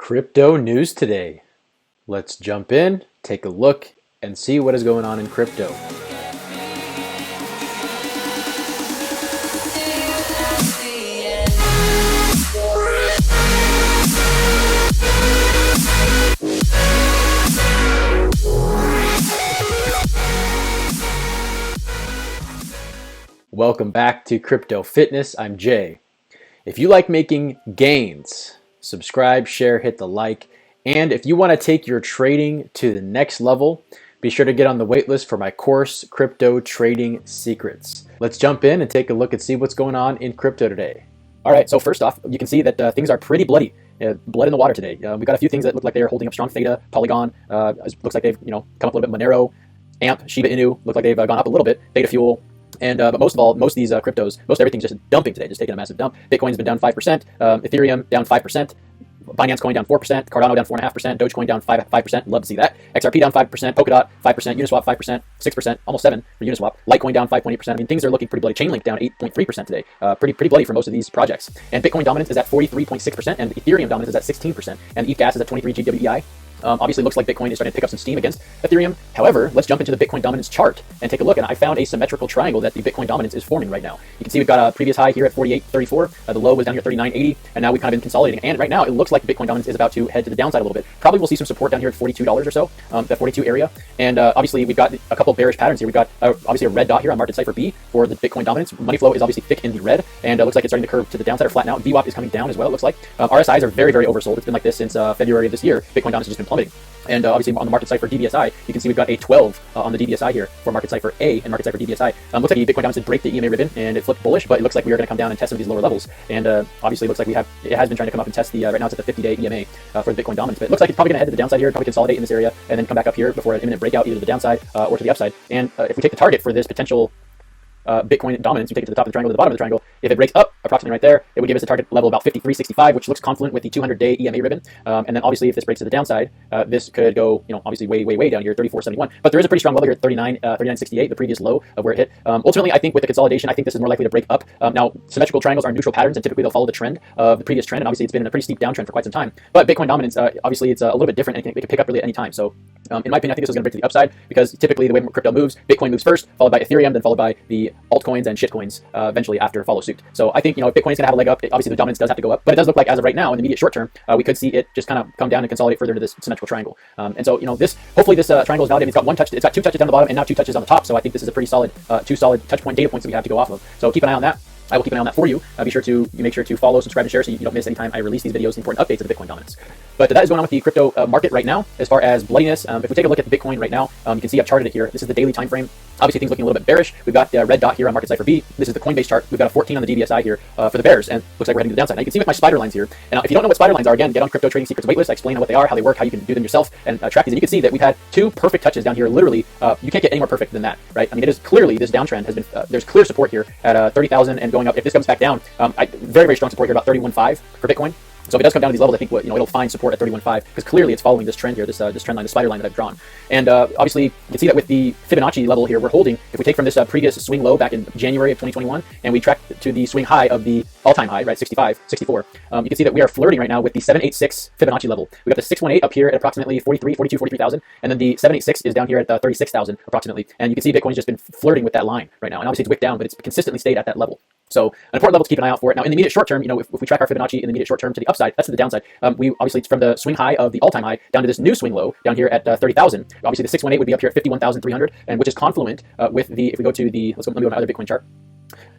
Crypto news today. Let's jump in, take a look, and see what is going on in crypto. Welcome back to Crypto Fitness. I'm Jay. If you like making gains, subscribe, share, hit the like, and if you want to take your trading to the next level, be sure to get on the waitlist for my course, Crypto Trading Secrets. Let's jump in and take a look and see what's going on in crypto today. All right, so first off, you can see that things are pretty bloody. Blood in the water today. We've got a few things that look like they're holding up strong. Theta, Polygon, looks like they've come up a little bit. Monero, AMP, Shiba Inu, look like they've gone up a little bit. Beta Fuel. And but most of all, most of these cryptos, most everything's just dumping today, just taking a massive dump. Bitcoin's been down 5%, Ethereum down 5%, Binance Coin down 4%, Cardano down 4.5%, Dogecoin down 5%. Love to see that. XRP down 5%, Polkadot 5%, Uniswap 5%, 6%, almost 7% for Uniswap. Litecoin down 5.8%. I mean, things are looking pretty bloody. Chainlink down 8.3% today. Pretty bloody for most of these projects. And Bitcoin dominance is at 43.6%, and Ethereum dominance is at 16%, and ETH gas is at 23 GWEI. Obviously, looks like Bitcoin is starting to pick up some steam against Ethereum. However, let's jump into the Bitcoin dominance chart and take a look. And I found a symmetrical triangle that the Bitcoin dominance is forming right now. You can see we've got a previous high here at 48.34. The low was down here at 39.80, and now we've kind of been consolidating. And right now, it looks like the Bitcoin dominance is about to head to the downside a little bit. Probably we'll see some support down here at $42 or so, that 42 area. And obviously, we've got a couple of bearish patterns here. We've got obviously a red dot here on market Cipher B for the Bitcoin dominance. Money flow is obviously thick in the red, and it looks like it's starting to curve to the downside or flatten out. VWAP is coming down as well, it looks like. RSIs are very, very oversold. It's been like this since February of this year. Bitcoin dominance has just been plummeting. And obviously on the market Cipher DBSI, you can see we've got a 12 on the DBSI here for market Cipher A and market Cipher DBSI. Looks like the Bitcoin dominance did break the EMA ribbon and it flipped bullish, but it looks like we are going to come down and test some of these lower levels. And obviously it looks like it has been trying to come up and test the, right now it's at the 50-day EMA for the Bitcoin dominance. But it looks like it's probably going to head to the downside here, probably consolidate in this area, and then come back up here before an imminent breakout either to the downside or to the upside. And if we take the target for this potential Bitcoin dominance, we take it to the top of the triangle, to the bottom of the triangle. If it breaks up approximately right there, it would give us a target level about 53.65, which looks confluent with the 200-day EMA ribbon. And then obviously, if this breaks to the downside, this could go, obviously way down here, 34.71. But there is a pretty strong level here at 39.68, the previous low of where it hit. Ultimately, I think with the consolidation, I think this is more likely to break up. Now, symmetrical triangles are neutral patterns, and typically they'll follow the trend of the previous trend. And obviously, it's been in a pretty steep downtrend for quite some time. But Bitcoin dominance, obviously, it's a little bit different, and it can pick up really at any time. So, in my opinion, I think this is going to break to the upside because typically the way crypto moves, Bitcoin moves first, followed by Ethereum, then followed by the altcoins and shitcoins eventually after follow suit. So I think if Bitcoin is going to have a leg up, obviously the dominance does have to go up, but it does look like as of right now in the immediate short term, we could see it just kind of come down and consolidate further into this symmetrical triangle. And so hopefully this triangle is validated. It's got one touch, it's got two touches down the bottom and now two touches on the top. So I think this is a pretty solid, two solid touch point data points that we have to go off of. So keep an eye on that. I will keep an eye on that for you. Be sure to follow, subscribe, and share so you don't miss any time I release these videos, important updates of the Bitcoin dominance. But that is going on with the crypto market right now. As far as bloodiness, if we take a look at the Bitcoin right now, you can see I've charted it here. This is the daily time frame. Obviously, things looking a little bit bearish. We've got the red dot here on market Cipher B. This is the Coinbase chart. We've got a 14 on the DBSI here for the bears, and looks like we're heading to the downside. Now you can see with my spider lines here. And if you don't know what spider lines are, again, get on Crypto Trading Secrets waitlist. I explain what they are, how they work, how you can do them yourself, and track these. And you can see that we've had two perfect touches down here. Literally, you can't get any more perfect than that, right? I mean, it is clearly this downtrend has been. There's clear support here at 30,000 and going up. If this comes back down, very strong support here, about 31.5 for Bitcoin. So if it does come down to these levels, I think it'll find support at 31.5 because clearly it's following this trend here, this trend line, the spider line that I've drawn. And obviously you can see that with the Fibonacci level here, we're holding. If we take from this previous swing low back in January of 2021 and we track to the swing high of the all-time high, right, 64, you can see that we are flirting right now with the 786 Fibonacci level. We got the 618 up here at approximately 43,000, and then the 786 is down here at 36,000 approximately. And you can see Bitcoin's just been flirting with that line right now. And obviously it's wicked down, but it's consistently stayed at that level. So an important level to keep an eye out for it. Now in the immediate short term, if we track our Fibonacci in the immediate short term to the upside, that's to the downside. We obviously it's from the swing high of the all-time high down to this new swing low down here at 30,000. Obviously the 618 would be up here at 51,300, and which is confluent with the, if we go to the, let me go to another Bitcoin chart.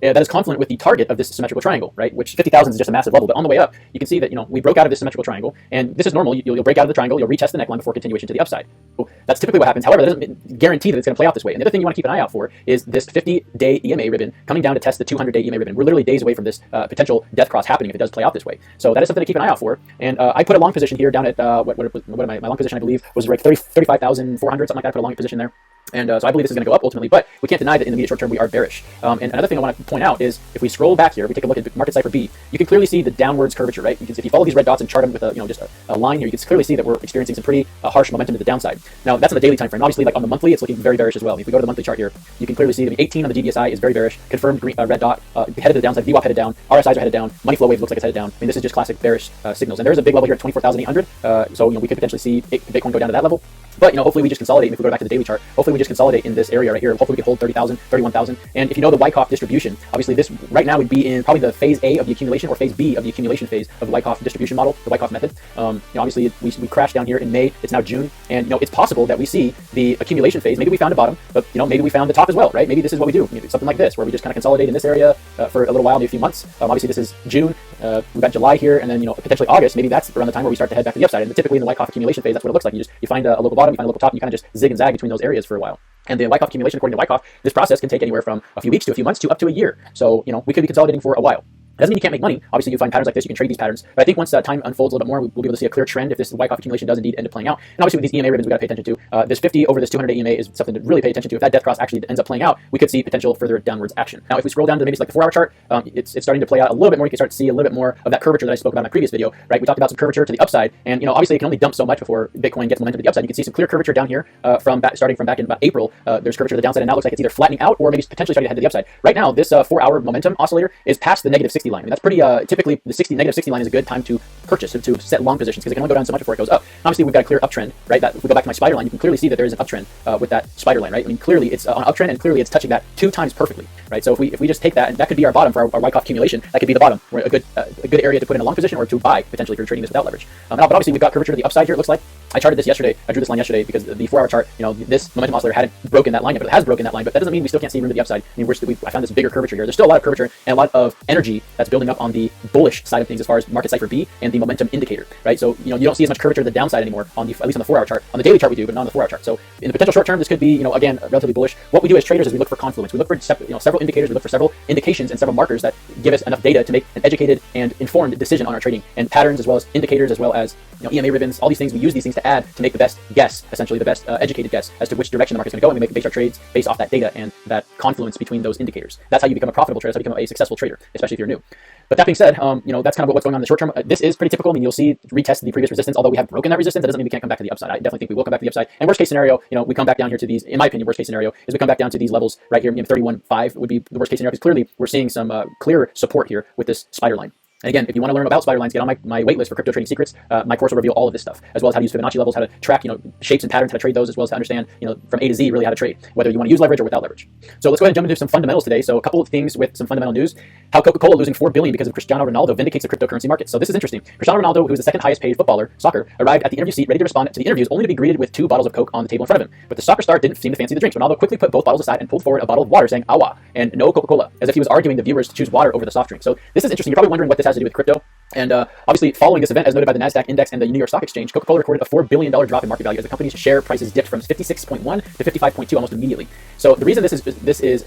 That is confluent with the target of this symmetrical triangle, right? Which 50,000 is just a massive level, but on the way up, you can see that we broke out of this symmetrical triangle, and this is normal. You'll break out of the triangle, you'll retest the neckline before continuation to the upside. So that's typically what happens. However, that doesn't guarantee that it's going to play out this way. And the other thing you want to keep an eye out for is this 50-day EMA ribbon coming down to test the 200-day EMA ribbon. We're literally days away from this potential death cross happening if it does play out this way. So that is something to keep an eye out for. And I put a long position here down at what am I? My long position I believe was like 35,400, something like that. I put a long position there. And so I believe this is going to go up ultimately, but we can't deny that in the immediate short term we are bearish. And another thing I want to point out is if we scroll back here, we take a look at market Cipher B, you can clearly see the downwards curvature, right? Because if you follow these red dots and chart them with a, just a line here, you can clearly see that we're experiencing some pretty harsh momentum to the downside. Now that's on the daily time frame. Obviously, like on the monthly, it's looking very bearish as well. If we go to the monthly chart here, you can clearly see that 18 on the DBSI is very bearish, confirmed green, red dot, headed to the downside, VWAP headed down, RSIs are headed down, money flow waves looks like it's headed down. I mean, this is just classic bearish signals. And there's a big level here at 24,800. So we could potentially see Bitcoin go down to that level. But hopefully we just consolidate. And if we go back to the daily chart, hopefully we just consolidate in this area right here. Hopefully we can hold 30,000, 31,000. And if you know the Wyckoff distribution, obviously this right now would be in probably the phase A of the accumulation or phase B of the accumulation phase of the Wyckoff distribution model, the Wyckoff method. Obviously we crashed down here in May. It's now June, and it's possible that we see the accumulation phase. Maybe we found a bottom, but maybe we found the top as well, right? Maybe this is what we do. Maybe something like this, where we just kind of consolidate in this area for a little while, maybe a few months. Obviously this is June. We've got July here, and then potentially August. Maybe that's around the time where we start to head back to the upside. And typically in the Wyckoff accumulation phase, that's what it looks like. You find a local bottom, you find a local top, you kind of just zig and zag between those areas for a while. And the Wyckoff accumulation, according to Wyckoff, this process can take anywhere from a few weeks to a few months to up to a year. So, we could be consolidating for a while. Doesn't mean you can't make money. Obviously, you find patterns like this, you can trade these patterns. But I think once time unfolds a little bit more, we'll be able to see a clear trend if this Wyckoff accumulation does indeed end up playing out. And obviously, with these EMA ribbons, we got to pay attention to. This 50 over this 200 EMA is something to really pay attention to. If that death cross actually ends up playing out, we could see potential further downwards action. Now, if we scroll down to maybe like the 4-hour chart, it's starting to play out a little bit more. You can start to see a little bit more of that curvature that I spoke about in my previous video, right? We talked about some curvature to the upside, and obviously, it can only dump so much before Bitcoin gets momentum to the upside. You can see some clear curvature down here starting from back in about April. There's curvature to the downside, and now it looks like it's either flattening out or maybe potentially starting to head to the upside. Right now, this 4-hour momentum oscillator is past the negative 60 line. I mean, that's pretty typically the negative 60 line is a good time to purchase and to set long positions because it can only go down so much before it goes up. Obviously, we've got a clear uptrend, right? That if we go back to my spider line, you can clearly see that there is an uptrend with that spider line, right? I mean, clearly it's on an uptrend, and clearly it's touching that 2 times perfectly, right? So if we just take that, and that could be our bottom for our Wyckoff accumulation, that could be the bottom, a good area to put in a long position or to buy potentially if you're trading this without leverage. But obviously, we've got curvature to the upside here. It looks like I charted this yesterday. I drew this line yesterday because the 4-hour chart, this momentum oscillator hadn't broken that line yet, but it has broken that line. But that doesn't mean we still can't see room to the upside. I mean, I found this bigger curvature here. There's still a lot of curvature and a lot of energy that's building up on the bullish side of things as far as market Cipher B and the momentum indicator, right? So you don't see as much curvature to the downside anymore at least on the 4-hour chart. On the daily chart we do, but not on the 4-hour chart. So in the potential short term, this could be again relatively bullish. What we do as traders is we look for confluence. We look for several indicators. We look for several indications and several markers that give us enough data to make an educated and informed decision on our trading, and patterns as well as indicators as well as EMA ribbons. All these things, we use these things to add to make the best guess, essentially the best educated guess as to which direction the market's going to go, and we base our trades based off that data and that confluence between those indicators. That's how you become a profitable trader. That's how you become a successful trader, especially if you're new. But that being said, that's kind of what's going on in the short term. This is pretty typical. I mean, you'll see retest the previous resistance. Although we have broken that resistance, that doesn't mean we can't come back to the upside. I definitely think we will come back to the upside. And worst case scenario, we come back down here to these. In my opinion, worst case scenario is we come back down to these levels right here. 31.5 would be the worst case scenario because clearly we're seeing some clear support here with this spider line. And again, if you want to learn about spider lines, get on my waitlist for crypto trading secrets. My course will reveal all of this stuff, as well as how to use Fibonacci levels, how to track, shapes and patterns, how to trade those, as well as to understand, from A to Z, really how to trade, whether you want to use leverage or without leverage. So let's go ahead and jump into some fundamentals today. So a couple of things with some fundamental news. How Coca-Cola losing $4 billion because of Cristiano Ronaldo vindicates the cryptocurrency market. So this is interesting. Cristiano Ronaldo, who is the second highest paid footballer, soccer, arrived at the interview seat ready to respond to the interviews, only to be greeted with 2 bottles of Coke on the table in front of him. But the soccer star didn't seem to fancy the drinks. Ronaldo quickly put both bottles aside and pulled forward a bottle of water, saying "Awa" and "No Coca-Cola," as if he was arguing the viewers to choose water over the soft drink. So this is interesting. You're probably wondering what this has to do with crypto. And obviously, following this event, as noted by the NASDAQ index and the New York Stock Exchange, Coca-Cola recorded a $4 billion drop in market value as the company's share prices dipped from 56.1 to 55.2 almost immediately. So the reason this is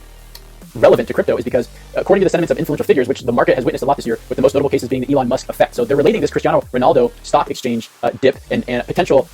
relevant to crypto is because, according to the sentiments of influential figures, which the market has witnessed a lot this year, with the most notable cases being the Elon Musk effect. So they're relating this Cristiano Ronaldo stock exchange dip and potential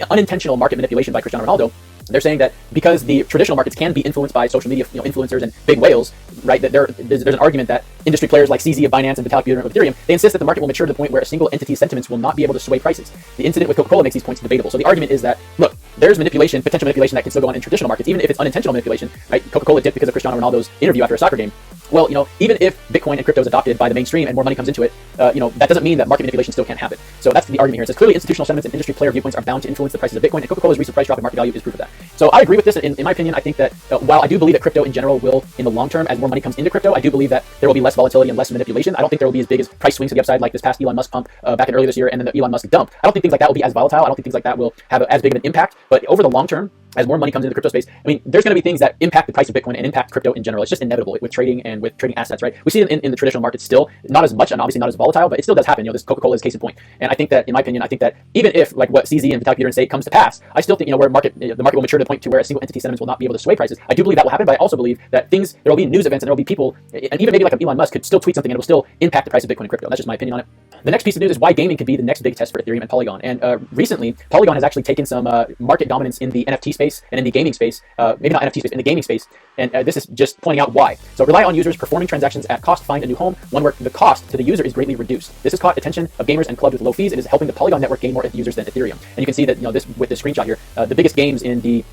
unintentional market manipulation by Cristiano Ronaldo. They're saying that because the traditional markets can be influenced by social media influencers and big whales, right, that there's an argument that industry players like CZ of Binance and Vitalik Buterin of Ethereum, they insist that the market will mature to the point where a single entity's sentiments will not be able to sway prices. The incident with Coca-Cola makes these points debatable. So the argument is that, look, there's manipulation, potential manipulation that can still go on in traditional markets, even if it's unintentional manipulation, right? Coca-Cola dipped because of Cristiano Ronaldo's interview after a soccer game. Well, even if Bitcoin and crypto is adopted by the mainstream and more money comes into it, that doesn't mean that market manipulation still can't happen. So that's the argument here. It says clearly institutional sentiments and industry player viewpoints are bound to influence the prices of Bitcoin, and Coca-Cola's recent price drop in market value is proof of that. So I agree with this. In my opinion, I think that while I do believe that crypto in general will, in the long term, as more money comes into crypto, I do believe that there will be less volatility and less manipulation. I don't think there will be as big as price swings to the upside like this past Elon Musk pump back in early this year and then the Elon Musk dump. I don't think things like that will be as volatile. I don't think things like that will have as big of an impact. But over the long term, as more money comes into the crypto space, I mean, there's going to be things that impact the price of Bitcoin and impact crypto in general. It's just inevitable with trading and with trading assets, right? We see it in the traditional market still, not as much and obviously not as volatile, but it still does happen. This Coca-Cola is case in point. And I think that, in my opinion, even if like what CZ and Vitalik Buterin say comes to pass, I still think, the market will mature to the point to where a single entity sentiments will not be able to sway prices. I do believe that will happen, but I also believe that there will be news events and there will be people, and even maybe like Elon Musk could still tweet something and it will still impact the price of Bitcoin and crypto. That's just my opinion on it. The next piece of news is why gaming could be the next big test for Ethereum and Polygon. And recently, Polygon has actually taken some market dominance in the NFT space and in the gaming space, maybe not NFT space, in the gaming space. And this is just pointing out why. So rely on users performing transactions at cost to find a new home, one where the cost to the user is greatly reduced. This has caught attention of gamers and clubs with low fees. It is helping the Polygon network gain more users than Ethereum. And you can see that, you know, this with this screenshot here, the biggest games in the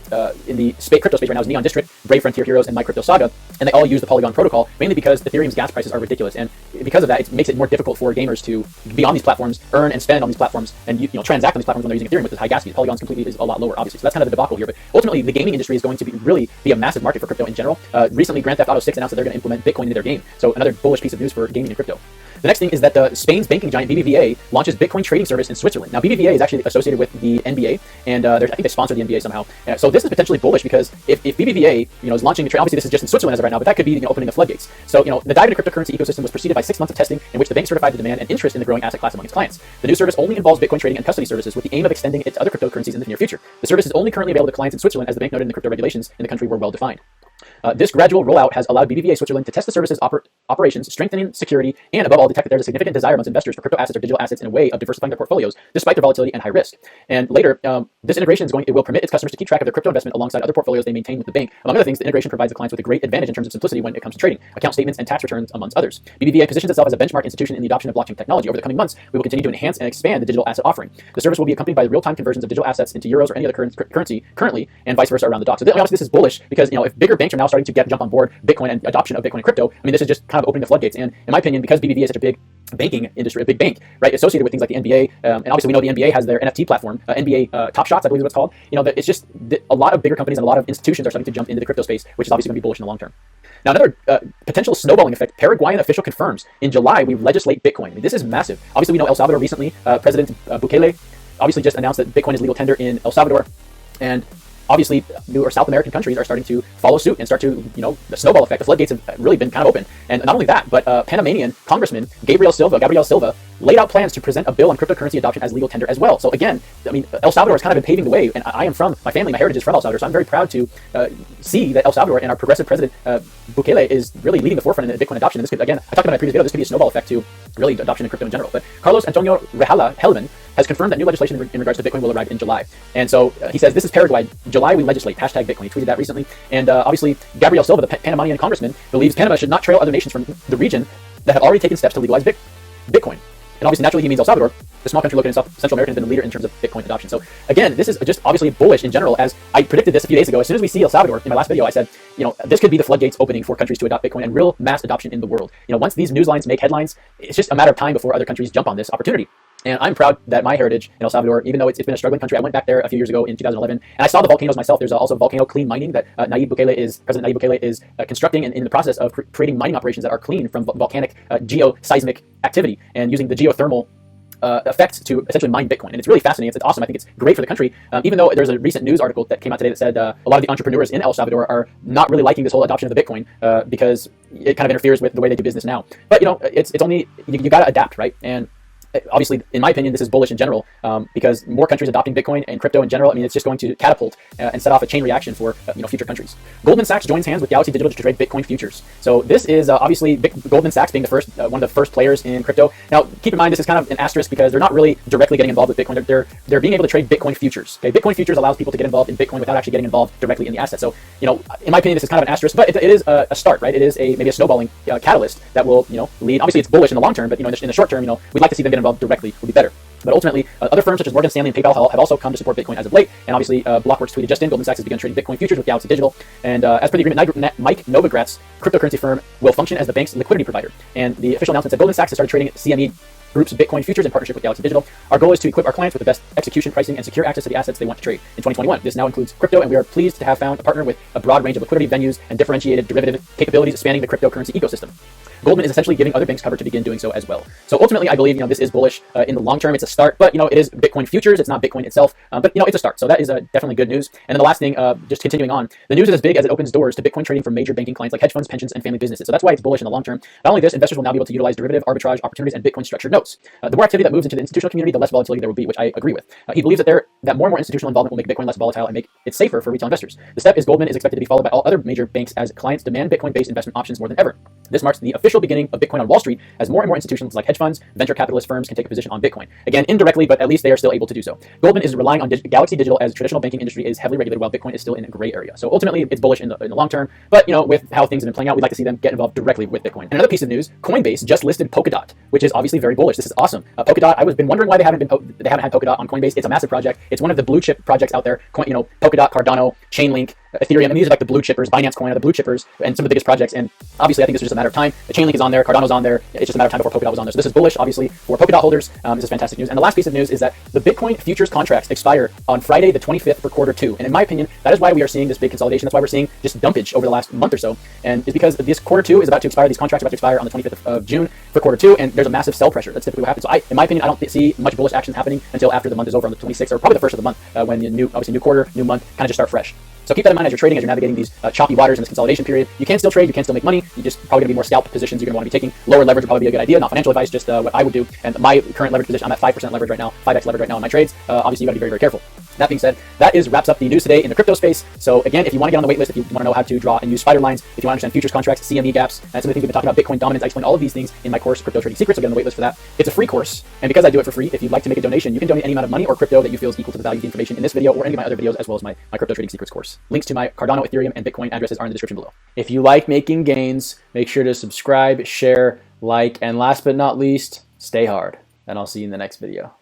crypto space right now is Neon District, Brave Frontier Heroes, and My Crypto Saga, and they all use the Polygon protocol mainly because Ethereum's gas prices are ridiculous, and because of that, it makes it more difficult for gamers to be on these platforms, earn and spend on these platforms, and you know, transact on these platforms when they're using Ethereum with the high gas fees. Polygon's completely is a lot lower, obviously. So that's kind of the debacle here. But ultimately, the gaming industry is going to really be a massive market for crypto in general. Recently, Grand Theft Auto 6 announced that they're going to implement Bitcoin into their game. So another bullish piece of news for gaming and crypto. The next thing is that Spain's banking giant BBVA launches Bitcoin trading service in Switzerland. Now, BBVA is actually associated with the NBA, and I think they sponsor the NBA somehow. So this is potentially bullish because if BBVA, you know, is launching a trade, obviously this is just in Switzerland as of right now, but that could be, you know, opening the floodgates. So, you know, the dive into cryptocurrency ecosystem was preceded by 6 months of testing in which the bank certified the demand and interest in the growing asset class among its clients. The new service only involves Bitcoin trading and custody services with the aim of extending it to other cryptocurrencies in the near future. The service is only currently available to clients in Switzerland, as the bank noted in the crypto regulations in the country were well defined. This gradual rollout has allowed BBVA Switzerland to test the service's operations, strengthening security, and above all, detect that there's a significant desire amongst investors for crypto assets or digital assets in a way of diversifying their portfolios, despite their volatility and high risk. And later, this integration it will permit its customers to keep track of their crypto investment alongside other portfolios they maintain with the bank. Among other things, the integration provides the clients with a great advantage in terms of simplicity when it comes to trading, account statements, and tax returns, amongst others. BBVA positions itself as a benchmark institution in the adoption of blockchain technology. Over the coming months, we will continue to enhance and expand the digital asset offering. The service will be accompanied by real-time conversions of digital assets into euros or any other currency currently, and vice versa around the dock. So obviously this is bullish because, you know, if bigger banks are now starting to jump on board Bitcoin and adoption of Bitcoin and crypto, I mean, this is just kind of opening the floodgates. And in my opinion, because BBVA is such a big banking industry, a big bank, right, associated with things like the NBA, and obviously we know the NBA has their NFT platform, NBA Top Shots, I believe is what it's called. You know, it's just a lot of bigger companies and a lot of institutions are starting to jump into the crypto space, which is obviously going to be bullish in the long term. Now, another potential snowballing effect, Paraguayan official confirms in July we legislate Bitcoin. I mean, this is massive. Obviously, we know El Salvador recently, President Bukele obviously just announced that Bitcoin is legal tender in El Salvador, and obviously, new or South American countries are starting to follow suit and start to, you know, the snowball effect. The floodgates have really been kind of open. And not only that, but Panamanian Congressman Gabriel Silva laid out plans to present a bill on cryptocurrency adoption as legal tender as well. So again, I mean, El Salvador has kind of been paving the way, and my heritage is from El Salvador, so I'm very proud to see that El Salvador and our progressive president Bukele is really leading the forefront in the Bitcoin adoption. And this could, again, I talked about in my previous video, this could be a snowball effect to really adoption in crypto in general. But Carlos Antonio Helman has confirmed that new legislation in regards to Bitcoin will arrive in July. And so he says, this is Paraguay, July we legislate, hashtag Bitcoin. He tweeted that recently. And obviously, Gabriel Silva, the Panamanian congressman, believes Panama should not trail other nations from the region that have already taken steps to legalize Bitcoin. And obviously, naturally, he means El Salvador. The small country located in Central America has been the leader in terms of Bitcoin adoption. So again, this is just obviously bullish in general, as I predicted this a few days ago. As soon as we see El Salvador, in my last video, I said, you know, this could be the floodgates opening for countries to adopt Bitcoin and real mass adoption in the world. You know, once these news lines make headlines, it's just a matter of time before other countries jump on this opportunity. And I'm proud that my heritage in El Salvador, even though it's been a struggling country, I went back there a few years ago in 2011, and I saw the volcanoes myself. There's also volcano clean mining that President Nayib Bukele is constructing and in the process of creating mining operations that are clean from volcanic geoseismic activity and using the geothermal effects to essentially mine Bitcoin. And it's really fascinating. It's awesome. I think it's great for the country. Even though there's a recent news article that came out today that said a lot of the entrepreneurs in El Salvador are not really liking this whole adoption of the Bitcoin because it kind of interferes with the way they do business now. But, you know, it's only, you got to adapt, right? And obviously, in my opinion, this is bullish in general because more countries adopting Bitcoin and crypto in general, I mean, it's just going to catapult and set off a chain reaction for future countries. Goldman Sachs joins hands with Galaxy Digital to trade Bitcoin futures. So this is obviously Goldman Sachs being the first, one of the first players in crypto. Now, keep in mind, this is kind of an asterisk because they're not really directly getting involved with Bitcoin. They're being able to trade Bitcoin futures. Okay, Bitcoin futures allows people to get involved in Bitcoin without actually getting involved directly in the asset. So, you know, in my opinion, this is kind of an asterisk, but it is a start, right? It is maybe a snowballing catalyst that will, lead. Obviously, it's bullish in the long term, but in the short term, we'd like to see them get involved directly. Would be better. But ultimately, other firms such as Morgan Stanley and PayPal have also come to support Bitcoin as of late. And obviously, Blockworks tweeted just in, Goldman Sachs has begun trading Bitcoin futures with Galaxy Digital. And as per the agreement, Mike Novogratz, cryptocurrency firm, will function as the bank's liquidity provider. And the official announcement said Goldman Sachs has started trading CME Group's Bitcoin futures in partnership with Galaxy Digital. Our goal is to equip our clients with the best execution, pricing, and secure access to the assets they want to trade in 2021. This now includes crypto, and we are pleased to have found a partner with a broad range of liquidity venues and differentiated derivative capabilities spanning the cryptocurrency ecosystem. Goldman is essentially giving other banks cover to begin doing so as well. So ultimately, I believe this is bullish in the long term. It's a start, but it is Bitcoin futures. It's not Bitcoin itself, but it's a start. So that is definitely good news. And then the last thing, just continuing on, the news is as big as it opens doors to Bitcoin trading for major banking clients like hedge funds, pensions, and family businesses. So that's why it's bullish in the long term. Not only this, investors will now be able to utilize derivative arbitrage opportunities and Bitcoin structured notes. close. The more activity that moves into the institutional community, the less volatility there will be, which I agree with. He believes that more and more institutional involvement will make Bitcoin less volatile and make it safer for retail investors. The step is Goldman is expected to be followed by all other major banks as clients demand Bitcoin-based investment options more than ever. This marks the official beginning of Bitcoin on Wall Street as more and more institutions like hedge funds, venture capitalist firms can take a position on Bitcoin. Again, indirectly, but at least they are still able to do so. Goldman is relying on Galaxy Digital as traditional banking industry is heavily regulated while Bitcoin is still in a gray area. So ultimately, it's bullish in the long term, but with how things have been playing out, we'd like to see them get involved directly with Bitcoin. And another piece of news, Coinbase just listed Polkadot, which is obviously very bullish. This is awesome. Polkadot, I was been wondering why they haven't had Polkadot on Coinbase. It's a massive project. It's one of the blue chip projects out there. Polkadot, Cardano, Chainlink, Ethereum, and these are like the blue chippers. Binance Coin are the blue chippers and some of the biggest projects. And obviously, I think this is just a matter of time. The Chainlink is on there, Cardano's on there. It's just a matter of time before Polkadot was on there. So this is bullish, obviously, for Polkadot holders. This is fantastic news. And the last piece of news is that the Bitcoin futures contracts expire on Friday, the 25th for Q2. And in my opinion, that is why we are seeing this big consolidation. That's why we're seeing just dumpage over the last month or so. And it's because this Q2 is about to expire. These contracts are about to expire on the 25th of June for Q2. And there's a massive sell pressure. That's typically what happens. So in my opinion, I don't see much bullish action happening until after the month is over on the 26th, or probably the first of the month, when the new quarter, new month kind of just start fresh. So keep that in mind as you're trading, as you're navigating these choppy waters in this consolidation period. You can still trade, you can still make money. You just probably gonna be more scalp positions you're gonna want to be taking. Lower leverage would probably be a good idea. Not financial advice, just what I would do. And my current leverage position, I'm at 5% leverage right now, 5x leverage right now in my trades. Obviously, you gotta be very, very careful. That being said, that wraps up the news today in the crypto space. So again, if you want to get on the wait list, if you want to know how to draw and use spider lines, if you want to understand futures contracts, CME gaps, and some of the things we've been talking about, Bitcoin dominance, I explain all of these things in my course, Crypto Trading Secrets. So get on the wait list for that. It's a free course, and because I do it for free, if you'd like to make a donation, you can donate any amount of money or crypto that you feel is equal to the value of the information in this video or any of my other videos, as well as my Crypto Trading Secrets course. Links to my Cardano, Ethereum, and Bitcoin addresses are in the description below. If you like making gains, make sure to subscribe, share, like, and last but not least, stay hard. And I'll see you in the next video.